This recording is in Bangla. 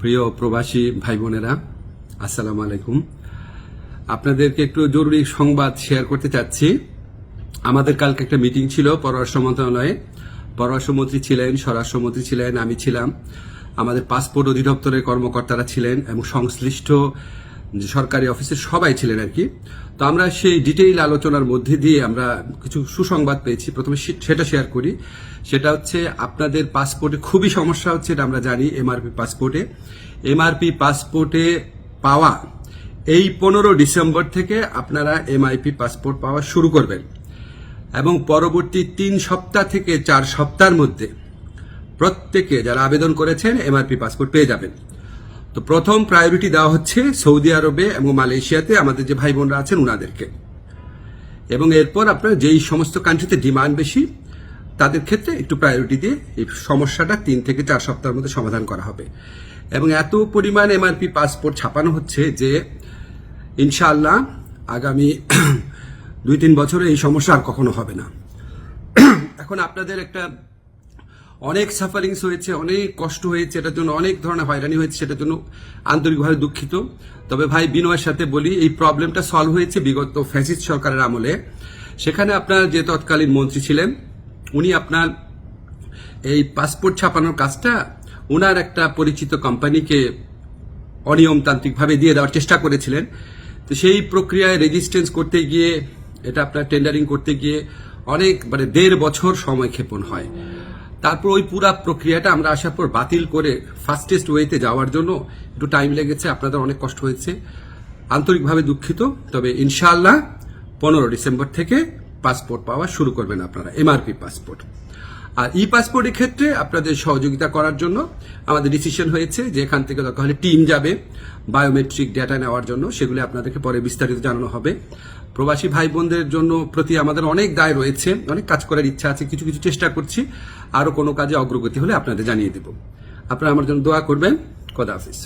প্রিয় প্রবাসী ভাই বোনেরা, আসসালামু আলাইকুম। আপনাদেরকে একটু জরুরি সংবাদ শেয়ার করতে চাচ্ছি। আমাদের কালকে একটা মিটিং ছিল পররাষ্ট্র মন্ত্রণালয়ে। পররাষ্ট্রমন্ত্রী ছিলেন, স্বরাষ্ট্রমন্ত্রী ছিলেন, আমি ছিলাম, আমাদের পাসপোর্ট অধিদপ্তরের কর্মকর্তারা ছিলেন এবং সংশ্লিষ্ট যে সরকারি অফিসের সবাই ছিলেন আর কি। তো আমরা সেই ডিটেইল আলোচনার মধ্যে দিয়ে আমরা কিছু সুসংবাদ পেয়েছি। প্রথমে সেটা শেয়ার করি। সেটা হচ্ছে আপনাদের পাসপোর্টে খুবই সমস্যা হচ্ছে, এটা আমরা জানি। এমআরপি পাসপোর্টে পাওয়া এই 15 ডিসেম্বর থেকে আপনারা এমআইপি পাসপোর্ট পাওয়া শুরু করবেন এবং পরবর্তী 3 সপ্তাহ থেকে 4 সপ্তাহের মধ্যে প্রত্যেকে যারা আবেদন করেছেন এমআরপি পাসপোর্ট পেয়ে যাবেন। তো প্রথম প্রায়োরিটি দেওয়া হচ্ছে সৌদি আরবে এবং মালয়েশিয়াতে আমাদের যে ভাই বোনরা আছেন উনাদেরকে, এবং এরপর আপনার যেই সমস্ত কান্ট্রিতে ডিমান্ড বেশি তাদের ক্ষেত্রে একটু প্রায়োরিটি দিয়ে এই সমস্যাটা 3 থেকে 4 সপ্তাহের মধ্যে সমাধান করা হবে। এবং এত পরিমাণ এমআরপি পাসপোর্ট ছাপানো হচ্ছে যে ইনশাআল্লাহ আগামী 2-3 বছরে এই সমস্যা আর কখনো হবে না। এখন আপনাদের একটা অনেক সাফারিংস হয়েছে, অনেক কষ্ট হয়েছে, এটার জন্য অনেক ধরনের হয়রানি হয়েছে, সেটার জন্য আন্তরিকভাবে দুঃখিত। তবে ভাই বিনয়ের সাথে বলি, এই প্রবলেমটা সলভ হয়েছে বিগত ফ্যাসিস্ট সরকারের আমলে। সেখানে আপনার যে তৎকালীন মন্ত্রী ছিলেন উনি আপনার এই পাসপোর্ট ছাপানোর কাজটা ওনার একটা পরিচিত কোম্পানিকে অনিয়মতান্ত্রিকভাবে দিয়ে দেওয়ার চেষ্টা করেছিলেন। তো সেই প্রক্রিয়ায় রেজিস্ট্রেন্স করতে গিয়ে, এটা আপনার টেন্ডারিং করতে গিয়ে অনেক 1.5 বছর সময় ক্ষেপণ হয়। তারপর ওই পুরা প্রক্রিয়াটা আমরা আসার পর বাতিল করে ফাস্টেস্ট ওয়েতে যাওয়ার জন্য একটু টাইম লেগেছে, আপনাদের অনেক কষ্ট হয়েছে, আন্তরিকভাবে দুঃখিত। তবে ইনশাআল্লাহ 15 ডিসেম্বর থেকে পাসপোর্ট পাওয়া শুরু করবেন আপনারা, এমআরপি পাসপোর্ট। আর ই পাসপোর্টের ক্ষেত্রে আপনাদের সহযোগিতা করার জন্য আমাদের ডিসিশন হয়েছে যে এখান থেকে দরকার হলে টিম যাবে বায়োমেট্রিক ডেটা নেওয়ার জন্য, সেগুলি আপনাদেরকে পরে বিস্তারিত জানানো হবে। প্রবাসী ভাই বোনদের জন্য প্রতি আমাদের অনেক দায় রয়েছে, অনেক কাজ করার ইচ্ছা আছে, কিছু কিছু চেষ্টা করছি। আরো কোনো কাজে অগ্রগতি হলে আপনাদের জানিয়ে দেব। আপনারা আমার জন্য দোয়া করবেন। খোদা হাফেজ।